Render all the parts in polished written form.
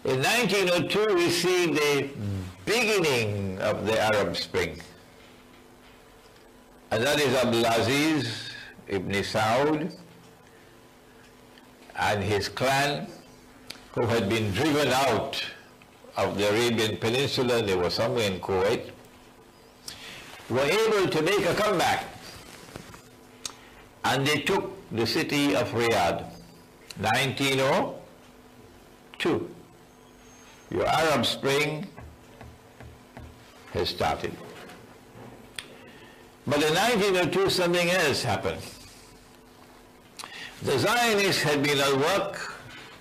In 1902, we see the beginning of the Arab Spring. And that is Abdulaziz ibn Saud and his clan, who had been driven out of the Arabian Peninsula, they were somewhere in Kuwait, were able to make a comeback. And they took the city of Riyadh, 1902. Your Arab Spring has started. But in 1902, something else happened. The Zionists had been at work,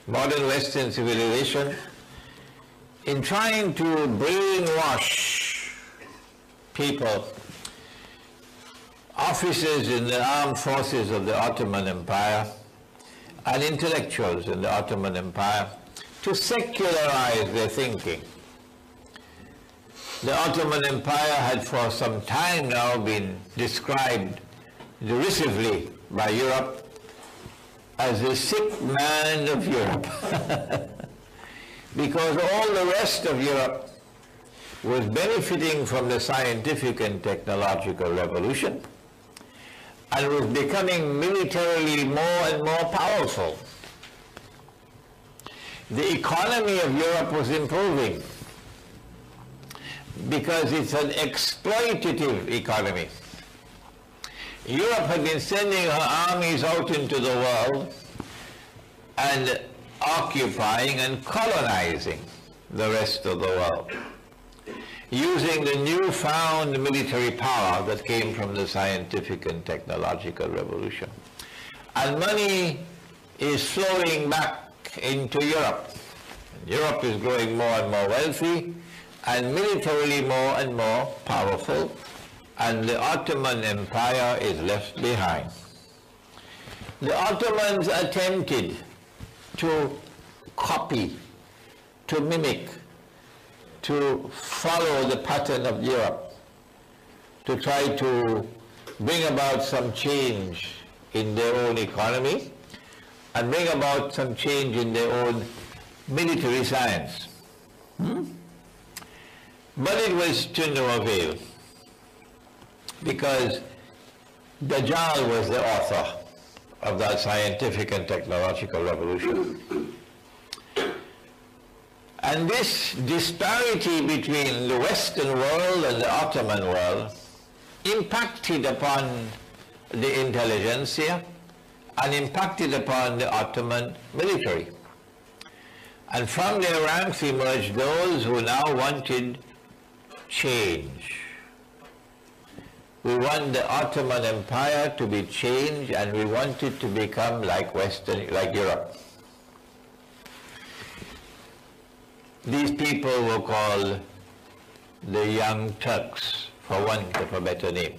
modern Western civilization, in trying to brainwash people, officers in the armed forces of the Ottoman Empire, and intellectuals in the Ottoman Empire, to secularize their thinking. The Ottoman Empire had for some time now been described derisively by Europe as the sick man of Europe. Because all the rest of Europe was benefiting from the scientific and technological revolution and was becoming militarily more and more powerful. The economy of Europe was improving because it's an exploitative economy. Europe had been sending her armies out into the world and occupying and colonizing the rest of the world, using the newfound military power that came from the scientific and technological revolution. And money is flowing back into Europe. Europe is growing more and more wealthy and militarily more and more powerful, and the Ottoman Empire is left behind. The Ottomans attempted to copy, to mimic, to follow the pattern of Europe, to try to bring about some change in their own economy and bring about some change in their own military science. But it was to no avail, because Dajjal was the author of that scientific and technological revolution. And this disparity between the Western world and the Ottoman world impacted upon the intelligentsia and impacted upon the Ottoman military. And from their ranks emerged those who now wanted change. We want the Ottoman Empire to be changed, and we want it to become like Europe. These people were called the Young Turks, for want of a better name.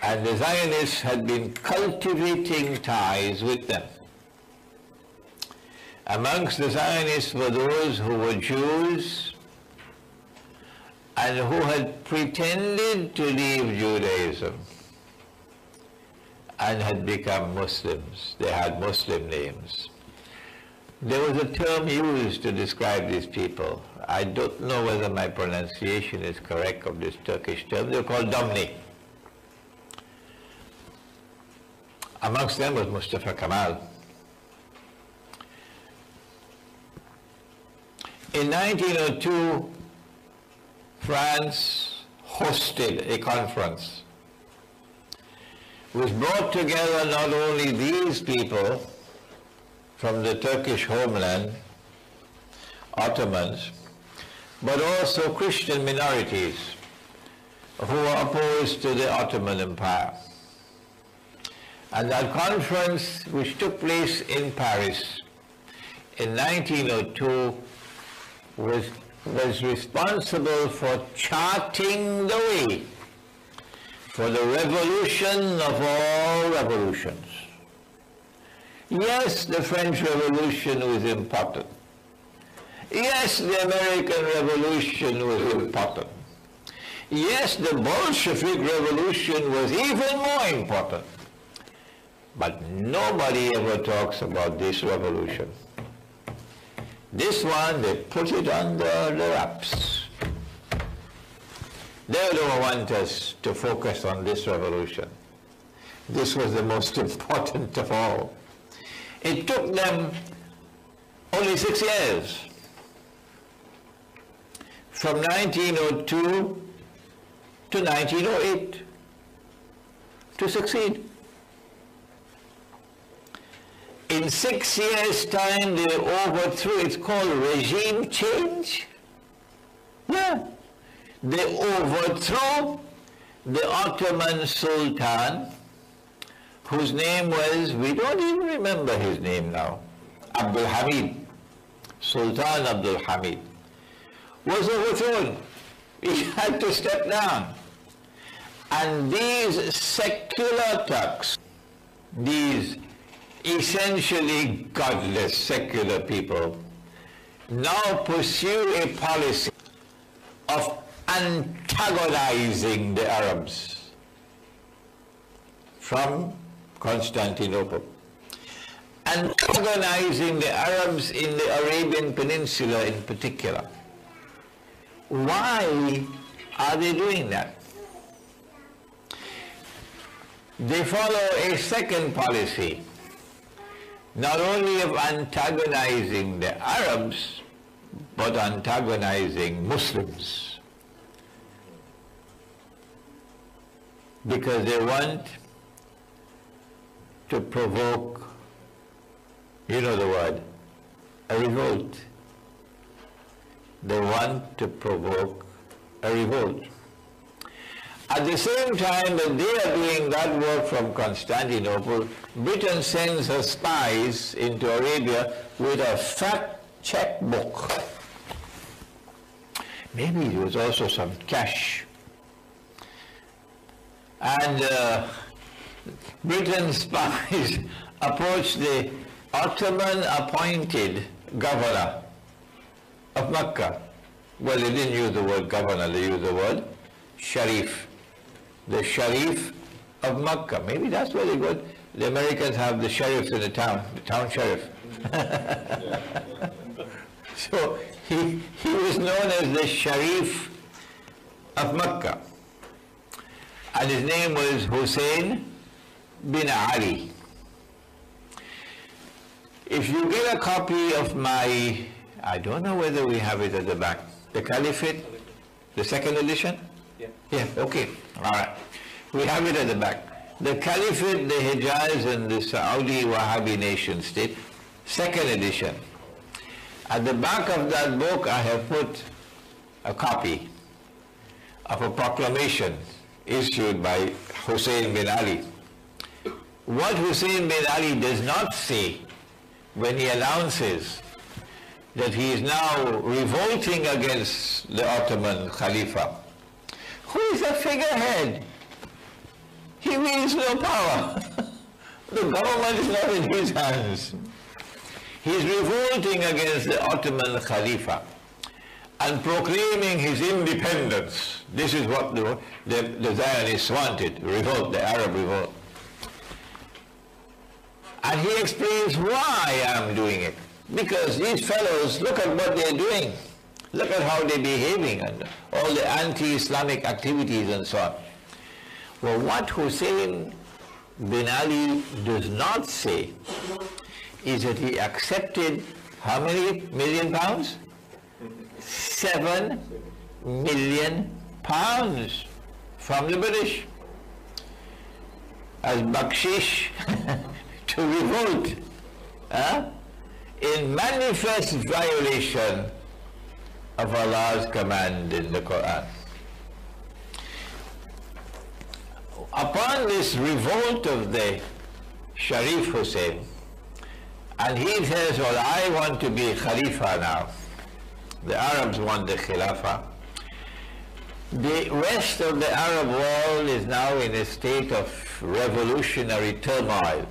And the Zionists had been cultivating ties with them. Amongst the Zionists were those who were Jews and who had pretended to leave Judaism and had become Muslims. They had Muslim names. There was a term used to describe these people. I don't know whether my pronunciation is correct of this Turkish term. They're called Domni. Amongst them was Mustafa Kemal. In 1902, France hosted a conference which brought together not only these people from the Turkish homeland, Ottomans, but also Christian minorities who were opposed to the Ottoman Empire. And that conference, which took place in Paris in 1902, was responsible for charting the way for the revolution of all revolutions. Yes, the French Revolution was important. Yes, the American Revolution was important. Yes, the Bolshevik Revolution was even more important. But nobody ever talks about this revolution. This one, they put it under the wraps. They don't want us to focus on this revolution. This was the most important of all. It took them only 6 years, from 1902 to 1908, to succeed. In 6 years' time, they overthrew, it's called regime change. Yeah. They overthrew the Ottoman Sultan, whose name was, we don't even remember his name now, Abdul Hamid. Sultan Abdul Hamid was overthrown. He had to step down. And these secular Turks, these essentially godless secular people, now pursue a policy of antagonizing the Arabs from Constantinople, antagonizing the Arabs in the Arabian Peninsula in particular. Why are they doing that? They follow a second policy, not only of antagonizing the Arabs, but antagonizing Muslims. Because they want to provoke, you know the word, a revolt. They want to provoke a revolt. At the same time that they are doing that work from Constantinople, Britain sends her spies into Arabia with a fat checkbook. Maybe there was also some cash. And Britain's spies approached the Ottoman appointed governor of Mecca. Well, they didn't use the word governor, they used the word Sharif. The Sharif of Mecca. Maybe that's where they got. The Americans have the sheriffs in the town sheriff. So he was known as the Sharif of Mecca. And his name was Hosein bin Ali. If you get a copy of my, I don't know whether we have it at the back, the Caliphate, the second edition? Yeah, okay, all right. We have it at the back. The Caliphate, the Hijaz, and the Saudi Wahhabi nation state, second edition. At the back of that book, I have put a copy of a proclamation issued by Hosein bin Ali. What Hosein bin Ali does not say when he announces that he is now revolting against the Ottoman Khalifa, who is a figurehead. He wields no power. The government is not in his hands. He is revolting against the Ottoman Khalifa and proclaiming his independence. This is what the Zionists wanted, revolt, the Arab revolt. And he explains why I'm doing it. Because these fellows, look at what they're doing. Look at how they're behaving and all the anti-Islamic activities and so on. Well, what Hosein bin Ali does not say is that he accepted how many million pounds? 7 million pounds from the British as bakshish to revolt in manifest violation of Allah's command in the Quran. Upon this revolt of the Sharif Hussein, and he says, well, I want to be Khalifa now. The Arabs want the Khilafah. The rest of the Arab world is now in a state of revolutionary turmoil.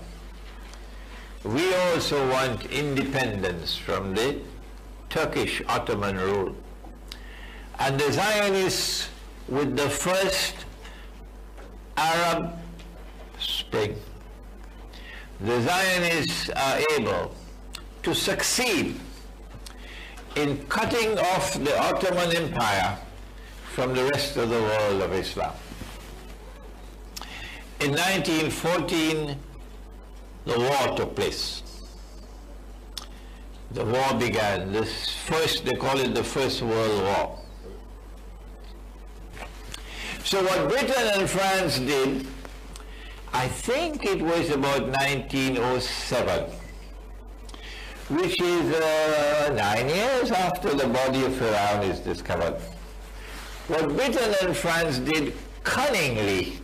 We also want independence from the Turkish Ottoman rule. And the Zionists, with the first Arab Spring, the Zionists are able to succeed in cutting off the Ottoman Empire from the rest of the world of Islam. In 1914, the war took place. The war began. They call it the First World War. So what Britain and France did, I think it was about 1907, which is 9 years after the body of Pharaoh is discovered. What Britain and France did cunningly,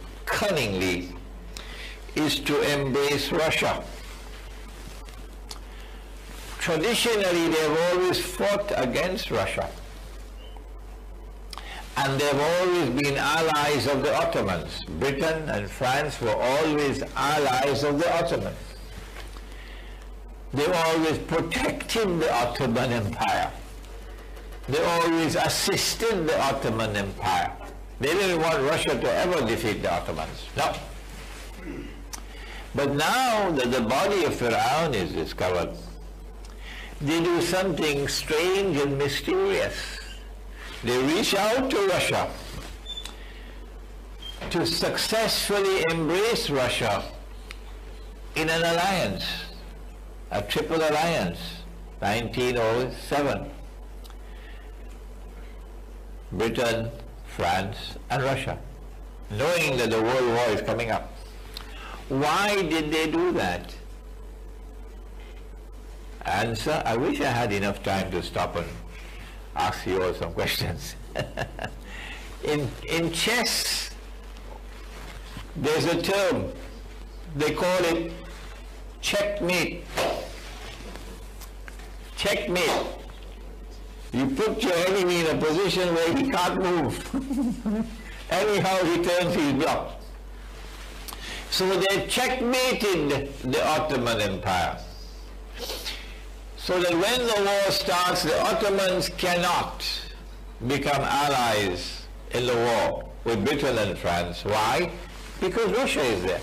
is to embrace Russia. Traditionally, they've always fought against Russia. And they've always been allies of the Ottomans. Britain and France were always allies of the Ottomans. They always protected the Ottoman Empire. They always assisted the Ottoman Empire. They didn't want Russia to ever defeat the Ottomans. No. But now that the body of Pharaoh is discovered, they do something strange and mysterious. They reach out to Russia to successfully embrace Russia in an alliance, a triple alliance, 1907. Britain, France, and Russia, knowing that the World War is coming up. Why did they do that? Answer, I wish I had enough time to stop and ask you all some questions. In chess, there's a term, they call it checkmate. Checkmate. You put your enemy in a position where he can't move. Anyhow he turns, he's blocked. So they checkmated the Ottoman Empire. So that when the war starts, the Ottomans cannot become allies in the war with Britain and France. Why? Because Russia is there.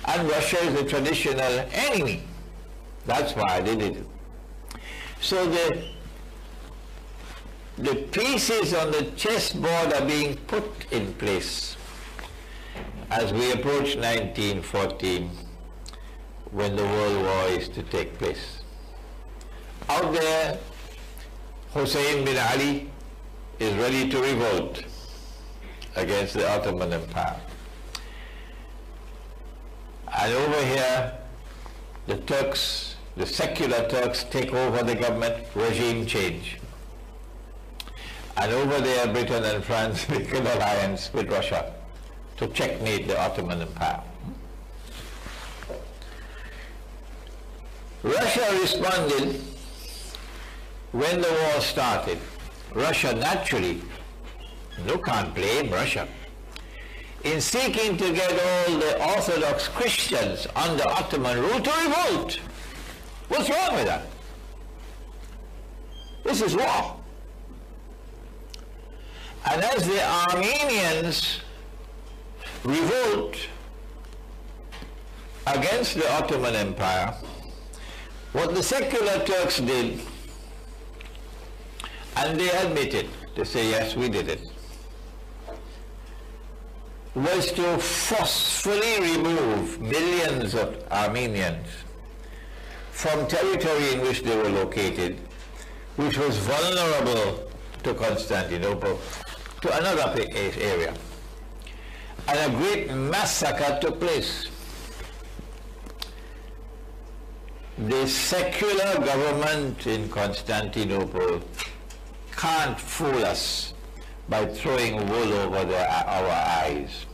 And Russia is a traditional enemy. That's why they did it. So the pieces on the chessboard are being put in place as we approach 1914, when the World War is to take place. Out there, Hussein bin Ali is ready to revolt against the Ottoman Empire. And over here, the Turks, the secular Turks, take over the government, regime change. And over there, Britain and France make an alliance with Russia to checkmate the Ottoman Empire. Russia responded when the war started. Russia naturally, you can't blame Russia, in seeking to get all the Orthodox Christians under Ottoman rule to revolt. What's wrong with that? This is war. And as the Armenians revolt against the Ottoman Empire, what the secular Turks did, and they admitted, they say, yes, we did it, was to forcefully remove millions of Armenians from territory in which they were located, which was vulnerable to Constantinople, to another area. And a great massacre took place. The secular government in Constantinople can't fool us by throwing wool over our eyes.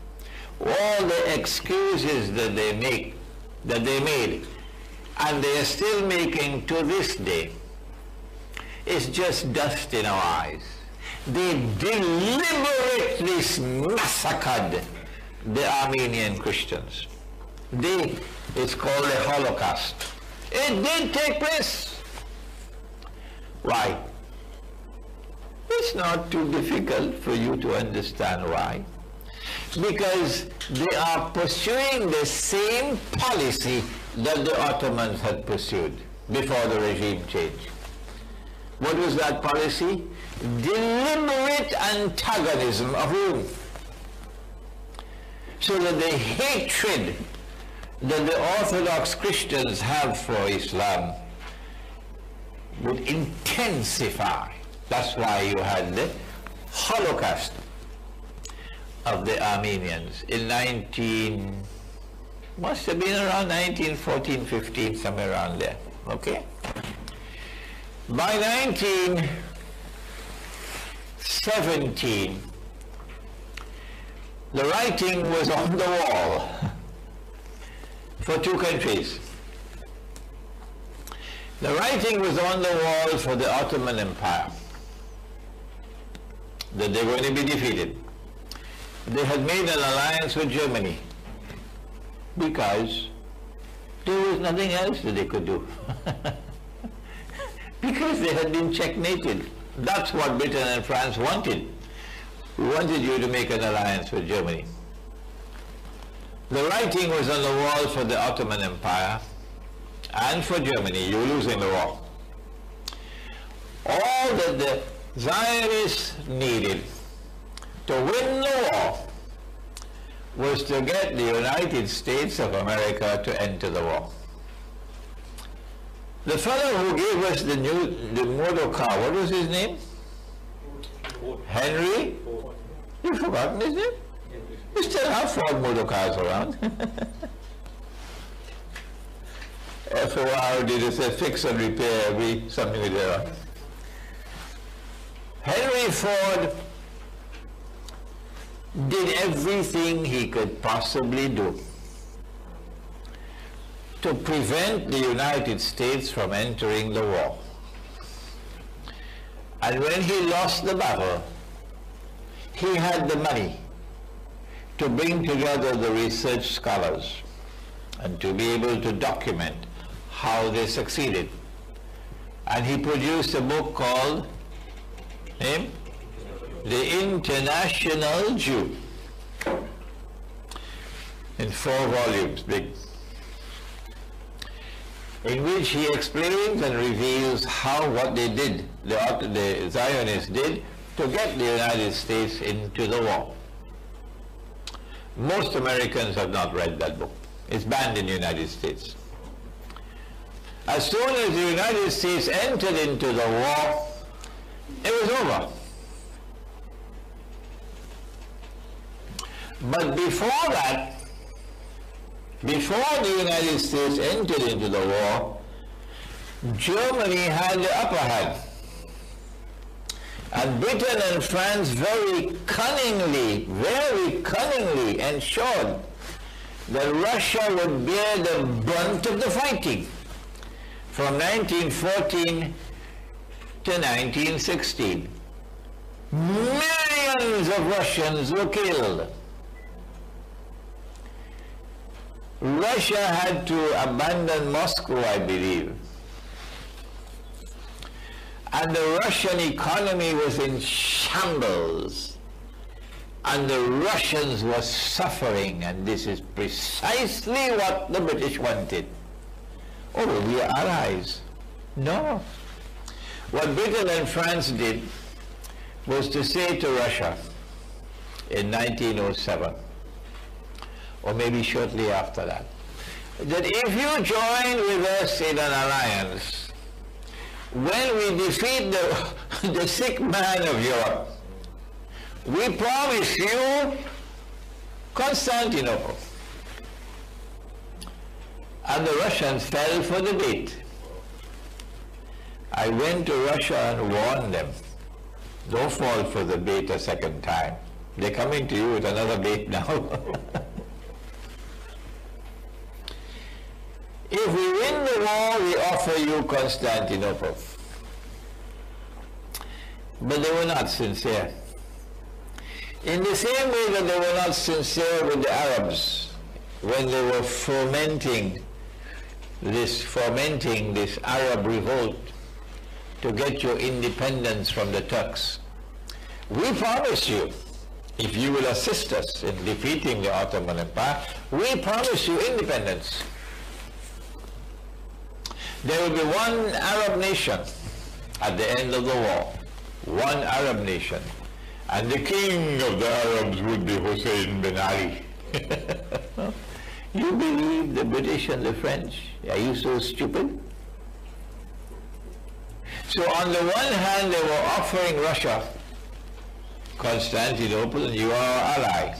All the excuses that they made, and they are still making to this day, is just dust in our eyes. They deliberately massacred the Armenian Christians. It's called the Holocaust. It did take place. Why? It's not too difficult for you to understand why. Because they are pursuing the same policy that the Ottomans had pursued before the regime change. What was that policy? Deliberate antagonism of Rome. So that the hatred that the Orthodox Christians have for Islam would intensify. That's why you had the Holocaust of the Armenians in must have been around 1914, 15, somewhere around there. Okay? By 1917, the writing was on the wall for two countries. The writing was on the wall for the Ottoman Empire, that they were going to be defeated. They had made an alliance with Germany because there was nothing else that they could do. Because they had been checkmated. That's what Britain and France wanted. We wanted you to make an alliance with Germany. The writing was on the wall for the Ottoman Empire and for Germany. You were losing the war. All that the Zionists needed to win the war was to get the United States of America to enter the war. The fellow who gave us the motor car, what was his name? Henry? You've forgotten his name? We still have Ford motor cars around. FOR did it say fix and repair, something with that. Henry Ford did everything he could possibly do to prevent the United States from entering the war. And when he lost the battle, he had the money to bring together the research scholars and to be able to document how they succeeded. And he produced a book called, name? The International Jew, in 4 volumes, big, in which he explains and reveals what they did, the Zionists did, to get the United States into the war. Most Americans have not read that book. It's banned in the United States. As soon as the United States entered into the war, it was over. But before that, before the United States entered into the war, Germany had the upper hand. And Britain and France very cunningly ensured that Russia would bear the brunt of the fighting from 1914 to 1916. Millions of Russians were killed. Russia had to abandon Moscow, I believe. And the Russian economy was in shambles. And the Russians were suffering, and this is precisely what the British wanted. Oh, we are allies. No. What Britain and France did was to say to Russia in 1907, or maybe shortly after that if you join with us in an alliance, when we defeat the sick man of Europe, we promise you Constantinople. And the Russians fell for the bait. I went to Russia and warned them, don't fall for the bait a second time. They're coming to you with another bait now. If we win the war, we offer you Constantinople. But they were not sincere. In the same way that they were not sincere with the Arabs when they were fomenting this Arab revolt to get your independence from the Turks. We promise you, if you will assist us in defeating the Ottoman Empire, we promise you independence. There will be one Arab nation at the end of the war, one Arab nation, and the king of the Arabs would be Hussein bin Ali. You believe the British and the French? Are you so stupid? So on the one hand, they were offering Russia Constantinople, and you are our ally.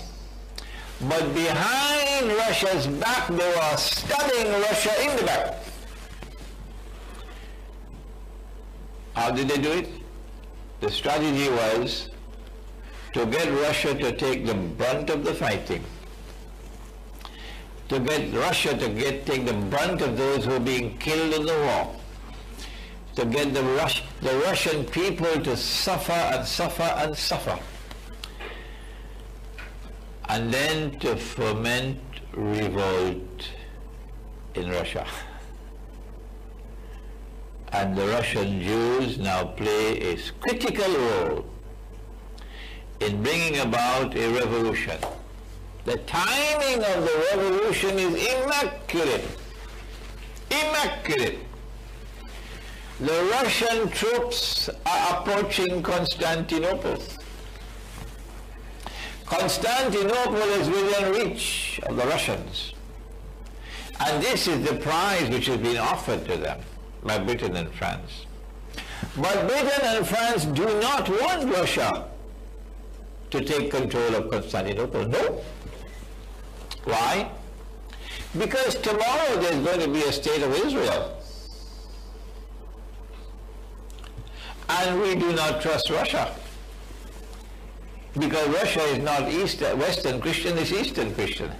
But behind Russia's back, they were stabbing Russia in the back. How did they do it? The strategy was to get Russia to take the brunt of the fighting, to get Russia to take the brunt of those who were being killed in the war, to get the Russian people to suffer and suffer and suffer, and then to foment revolt in Russia. And the Russian Jews now play a critical role in bringing about a revolution. The timing of the revolution is immaculate. Immaculate. The Russian troops are approaching Constantinople. Constantinople is within reach of the Russians. And this is the prize which has been offered to them by Britain and France. But Britain and France do not want Russia to take control of Constantinople. No. Why? Because tomorrow there's going to be a state of Israel. And we do not trust Russia. Because Russia is not Western Christian, it's Eastern Christian.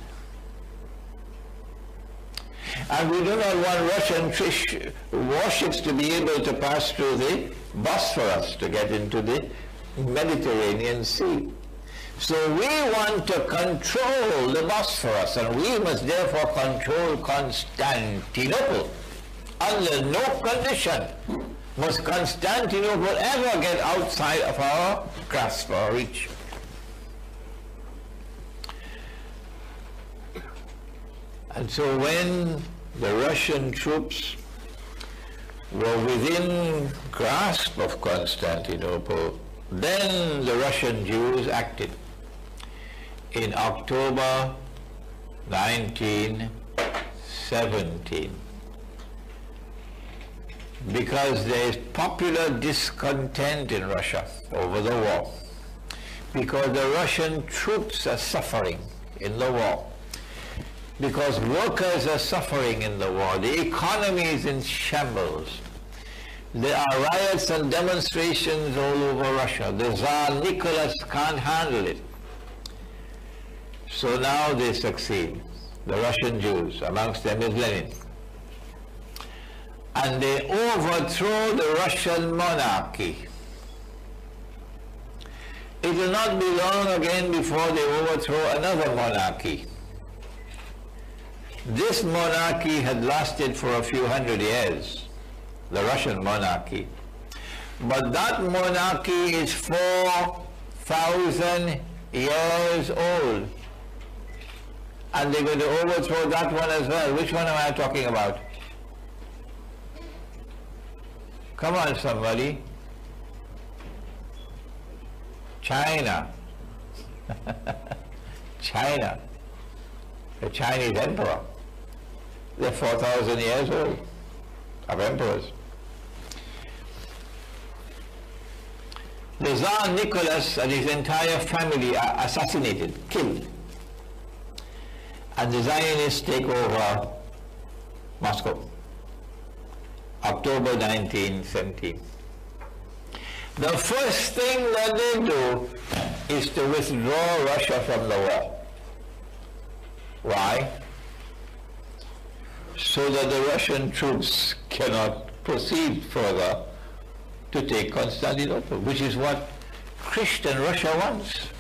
And we do not want Russian warships to be able to pass through the Bosphorus to get into the Mediterranean Sea. So we want to control the Bosphorus, and we must therefore control Constantinople. Under no condition must Constantinople ever get outside of our grasp or reach. And so when the Russian troops were within grasp of Constantinople, then the Russian Jews acted. In October 1917, because there is popular discontent in Russia over the war, because the Russian troops are suffering in the war, because workers are suffering in the war, the economy is in shambles. There are riots and demonstrations all over Russia. The Tsar Nicholas can't handle it. So now they succeed, the Russian Jews, amongst them is Lenin. And they overthrow the Russian monarchy. It will not be long again before they overthrow another monarchy. This monarchy had lasted for a few hundred years, the Russian monarchy. But that monarchy is 4,000 years old. And they're going to overthrow that one as well. Which one am I talking about? Come on, somebody. China. China. The Chinese emperor. They're 4,000 years old of emperors. The Tsar Nicholas and his entire family are assassinated, killed. And the Zionists take over Moscow, October 1917. The first thing that they do is to withdraw Russia from the war. Why? So that the Russian troops cannot proceed further to take Constantinople, which is what Christian Russia wants.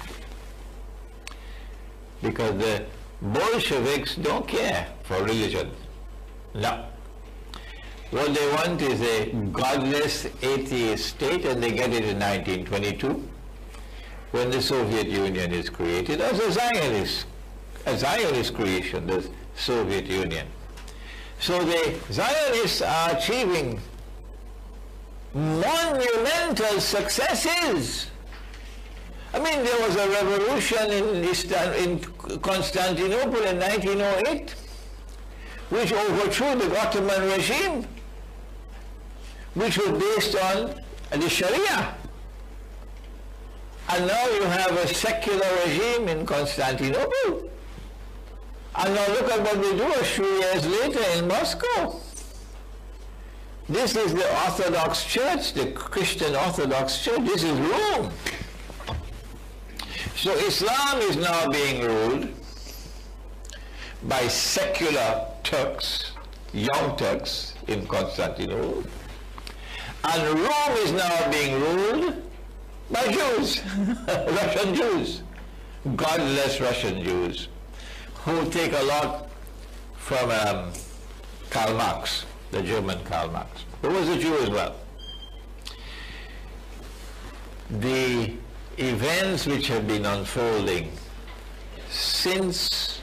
Because the Bolsheviks don't care for religion. No. What they want is a godless atheist state, and they get it in 1922 when the Soviet Union is created as a Zionist creation, the Soviet Union. So the Zionists are achieving monumental successes. I mean, there was a revolution in Constantinople in 1908, which overthrew the Ottoman regime, which was based on the Sharia. And now you have a secular regime in Constantinople. And now look at what we do a few years later in Moscow. This is the Orthodox Church, the Christian Orthodox Church. This is Rome. So Islam is now being ruled by secular Turks, young Turks in Constantinople. And Rome is now being ruled by Jews, Russian Jews, godless Russian Jews, who take a lot from Karl Marx, the German Karl Marx, who was a Jew as well. The events which have been unfolding since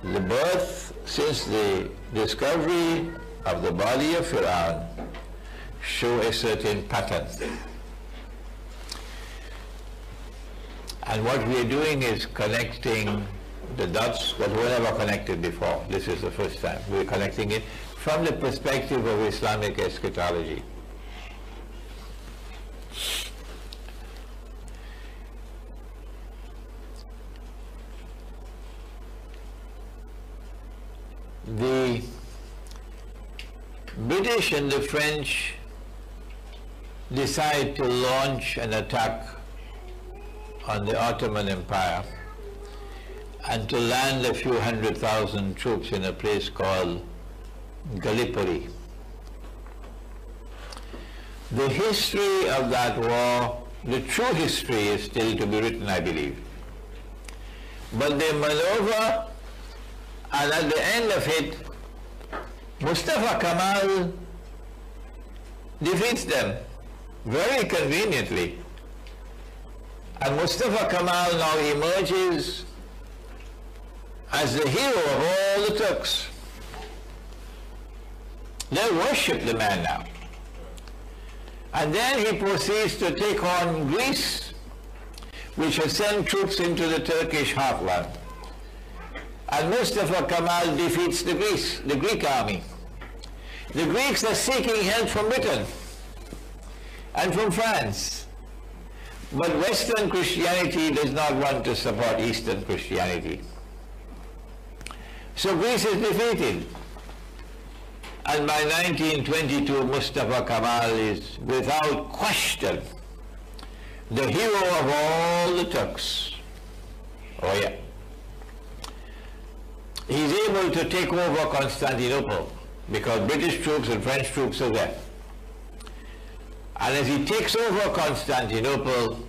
the birth, since the discovery of the body of Iran, show a certain pattern. And what we are doing is connecting the dots that were never connected before. This is the first time. We're connecting it from the perspective of Islamic eschatology. The British and the French decide to launch an attack on the Ottoman Empire and to land a few 100,000 troops in a place called Gallipoli. The history of that war, the true history, is still to be written, I believe. But they maneuver, and at the end of it, Mustafa Kemal defeats them very conveniently. And Mustafa Kemal now emerges as the hero of all the Turks. They worship the man now. And then he proceeds to take on Greece, which has sent troops into the Turkish heartland. And Mustafa Kemal defeats the Greek army. The Greeks are seeking help from Britain and from France. But Western Christianity does not want to support Eastern Christianity. So Greece is defeated. And by 1922, Mustafa Kemal is, without question, the hero of all the Turks. Oh yeah. He's able to take over Constantinople because British troops and French troops are there. And as he takes over Constantinople,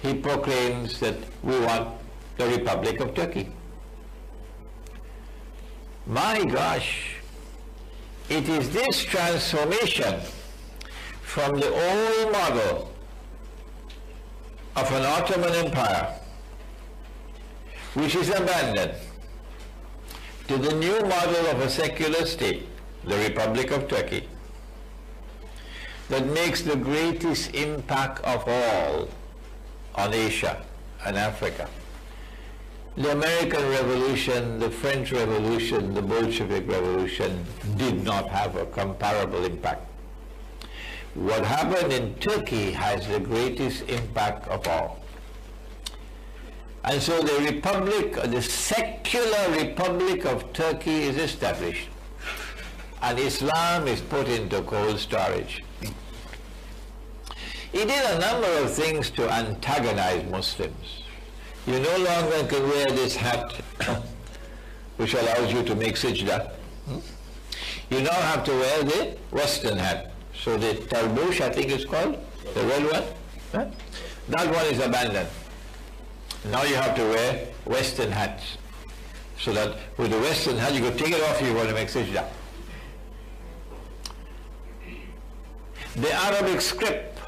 he proclaims that we want the Republic of Turkey. My gosh, it is this transformation from the old model of an Ottoman Empire, which is abandoned, to the new model of a secular state, the Republic of Turkey, that makes the greatest impact of all on Asia and Africa. The American Revolution, the French Revolution, the Bolshevik Revolution did not have a comparable impact. What happened in Turkey has the greatest impact of all. And so the Republic, the secular Republic of Turkey is established. And Islam is put into cold storage. He did a number of things to antagonize Muslims. You no longer can wear this hat which allows you to make sajda. You now have to wear the Western hat. So the tarbush, I think it's called, the red one, that one is abandoned. Now you have to wear Western hats. So that with the Western hat, you could take it off if you want to make sajda. The Arabic script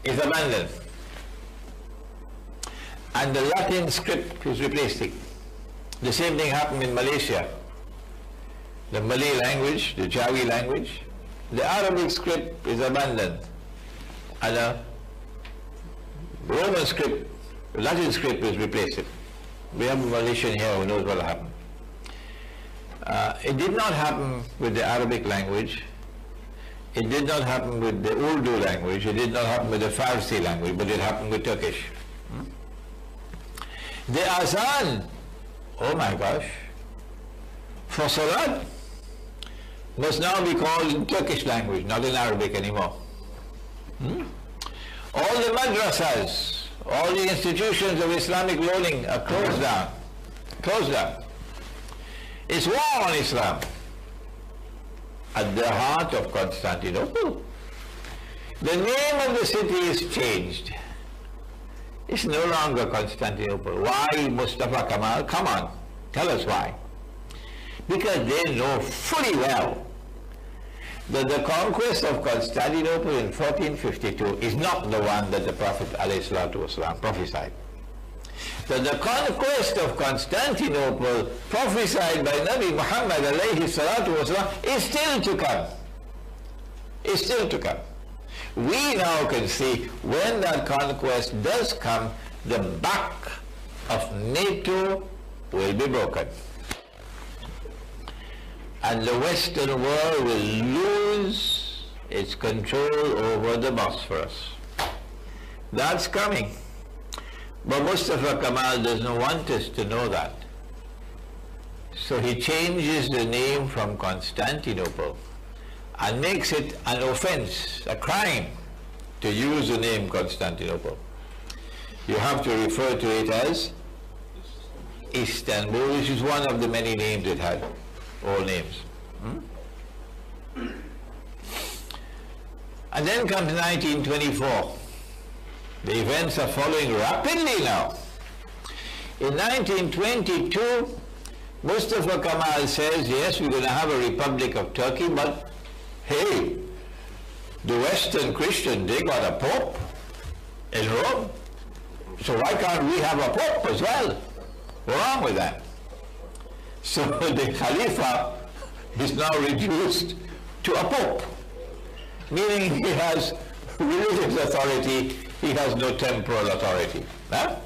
is abandoned. And the Latin script is replaced. The same thing happened in Malaysia. The Malay language, the Jawi language, the Arabic script is abandoned and a Roman script, Latin script is replaced. We have a Malaysian here who knows what happened. It did not happen with the Arabic language. It did not happen with the Urdu language. It did not happen with the Farsi language, but it happened with Turkish. The Azan, oh my gosh, for Salat must now be called in Turkish language, not in Arabic anymore. All the madrasas, all the institutions of Islamic learning are closed down. Closed down. It's war on Islam. At the heart of Constantinople. The name of the city is changed. It's no longer Constantinople. Why Mustafa Kemal? Come on, tell us why. Because they know fully well that the conquest of Constantinople in 1452 is not the one that the Prophet ﷺ prophesied. That the conquest of Constantinople prophesied by Nabi Muhammad ﷺ is still to come. Is still to come. We now can see when that conquest does come, the back of NATO will be broken. And the Western world will lose its control over the Bosphorus. That's coming. But Mustafa Kemal doesn't want us to know that. So he changes the name from Constantinople and makes it an offense, a crime, to use the name Constantinople. You have to refer to it as Istanbul, which is one of the many names it had. All names. And then comes 1924. The events are following rapidly now. In 1922, Mustafa Kemal says, yes, we're going to have a Republic of Turkey, but hey, the Western Christian, they got a Pope in Rome. So why can't we have a Pope as well? What's wrong with that? So the Khalifa is now reduced to a Pope, meaning he has religious authority, he has no temporal authority. Huh?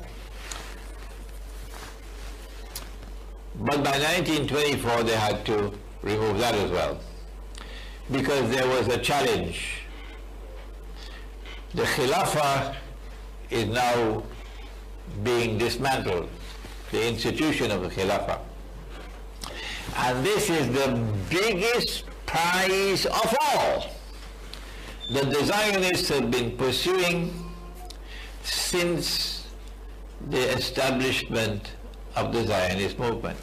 But by 1924 they had to remove that as well, because there was a challenge. The Khilafah is now being dismantled, the institution of the Khilafah. And this is the biggest prize of all that the Zionists have been pursuing since the establishment of the Zionist movement.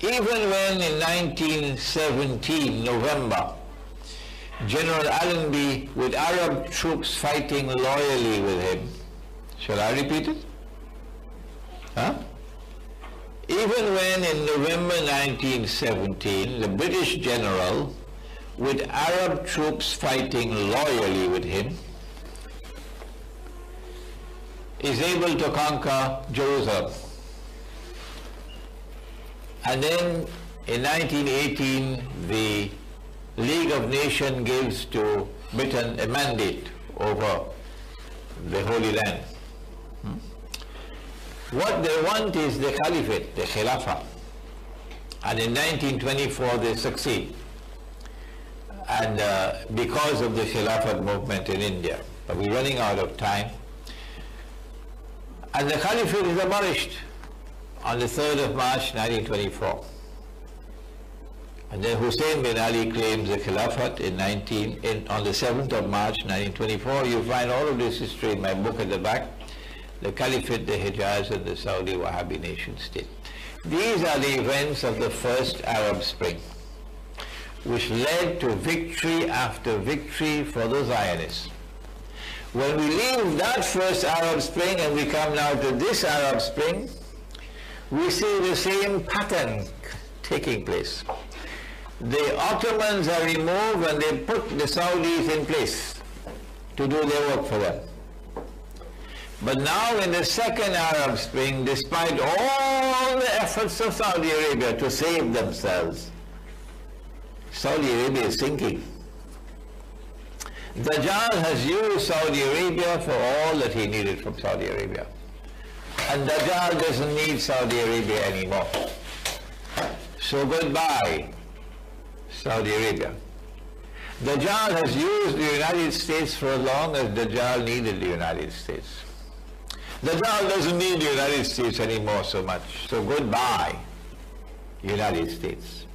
Even when in 1917, November, General Allenby, with Arab troops fighting loyally with him, shall I repeat it? Huh? Even when in November 1917, the British general, with Arab troops fighting loyally with him, is able to conquer Jerusalem. And then in 1918, the League of Nations gives to Britain a mandate over the Holy Land. What they want is the Caliphate, the Khilafah. And in 1924 they succeed. And because of the Khilafat movement in India. But we're running out of time. And the Caliphate is abolished on the 3rd of March 1924. And then Hussein bin Ali claims the Khilafat on the 7th of March 1924. You find all of this history in my book at the back. The Caliphate, the Hijaz, and the Saudi Wahhabi nation state. These are the events of the first Arab Spring, which led to victory after victory for the Zionists. When we leave that first Arab Spring and we come now to this Arab Spring, we see the same pattern taking place. The Ottomans are removed and they put the Saudis in place to do their work for them. But now in the second Arab Spring, despite all the efforts of Saudi Arabia to save themselves, Saudi Arabia is sinking. Dajjal has used Saudi Arabia for all that he needed from Saudi Arabia. And Dajjal doesn't need Saudi Arabia anymore. So goodbye, Saudi Arabia. Dajjal has used the United States for as long as Dajjal needed the United States. Dajjal doesn't need the United States anymore so much. So goodbye, United States.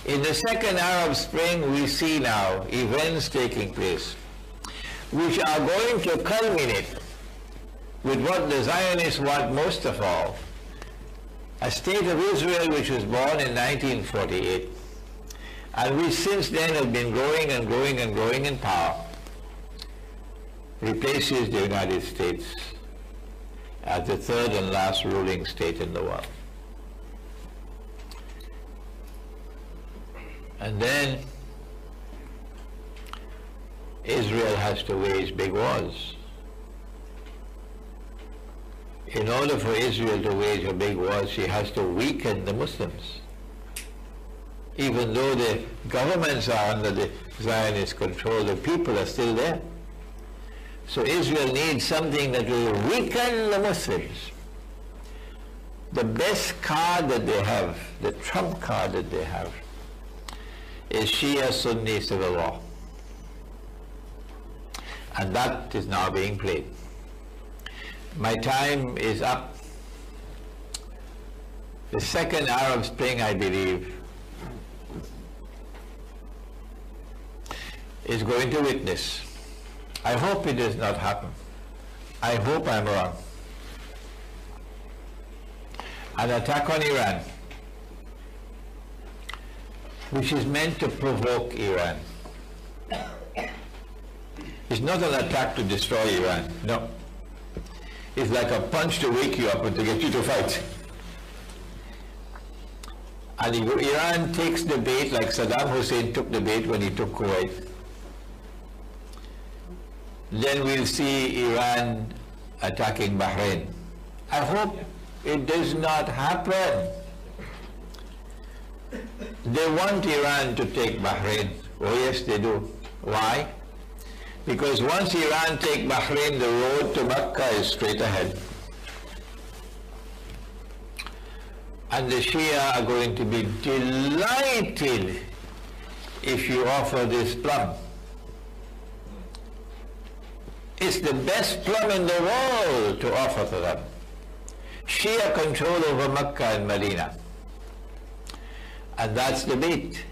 In the second Arab Spring, we see now events taking place which are going to culminate with what the Zionists want most of all, a state of Israel which was born in 1948, and which since then have been growing and growing and growing in power, replaces the United States as the third and last ruling state in the world. And then Israel has to wage big wars. In order for Israel to wage a big war, she has to weaken the Muslims. Even though the governments are under the Zionist control, the people are still there. So Israel needs something that will weaken the Muslims. The best card that they have, the trump card that they have, is Shia-Sunni civil war. And that is now being played. My time is up. The second Arab Spring, I believe, is going to witness. I hope it does not happen. I hope I'm wrong. An attack on Iran, which is meant to provoke Iran. It's not an attack to destroy Iran, no. It's like a punch to wake you up and to get you to fight. And if Iran takes the bait like Saddam Hussein took the bait when he took Kuwait, then we'll see Iran attacking Bahrain. I hope it does not happen. They want Iran to take Bahrain. Oh yes, they do. Why? Because once Iran take Bahrain, the road to Mecca is straight ahead. And the Shia are going to be delighted if you offer this plum. It's the best plum in the world to offer to them. Shia control over Mecca and Medina. And that's the bait.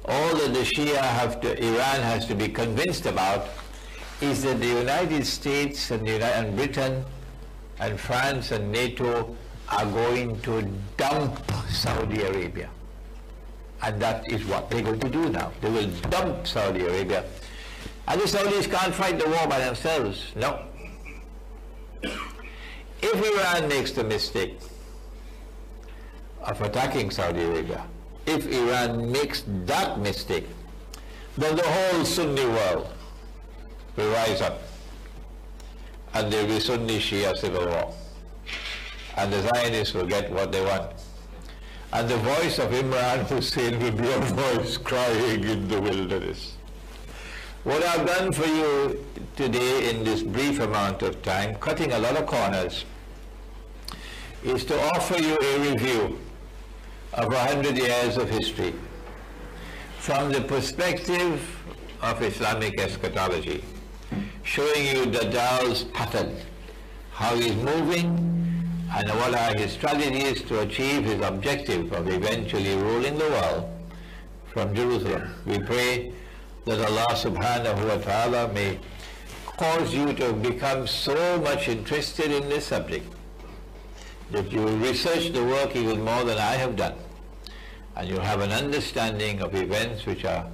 All that the Shia Iran has to be convinced about is that the United States and Britain and France and NATO are going to dump Saudi Arabia. And that is what they're going to do now. They will dump Saudi Arabia. And the Saudis can't fight the war by themselves. No. If Iran makes the mistake of attacking Saudi Arabia, if Iran makes that mistake, then the whole Sunni world will rise up and there will be Sunni-Shia civil war. And the Zionists will get what they want. And the voice of Imran Hosein will be a voice crying in the wilderness. What I've done for you today in this brief amount of time, cutting a lot of corners, is to offer you a review of 100 years of history from the perspective of Islamic eschatology, showing you Dajjal's pattern, how he's moving, and what are his strategies to achieve his objective of eventually ruling the world from Jerusalem. We pray that Allah subhanahu wa ta'ala may cause you to become so much interested in this subject that you will research the work even more than I have done, and you'll have an understanding of events which are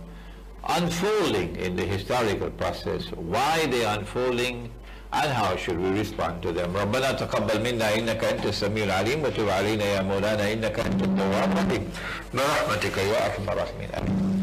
unfolding in the historical process, why they are unfolding, and how should we respond to them. رَبَّنَا تَقَبَّلْ مِنَّا إِنَّكَ أَنْتَ السَّمِيعُ الْعَلِيمُ وَتُبْ عَلَيْنَا يَا مَوْلَانَا إِنَّكَ أَنْتَ التَّوَّابُ الرَّحِيمُ بِرَحْمَتِكَ يَا أَرْحَمَ الرَّاحِمِينَ.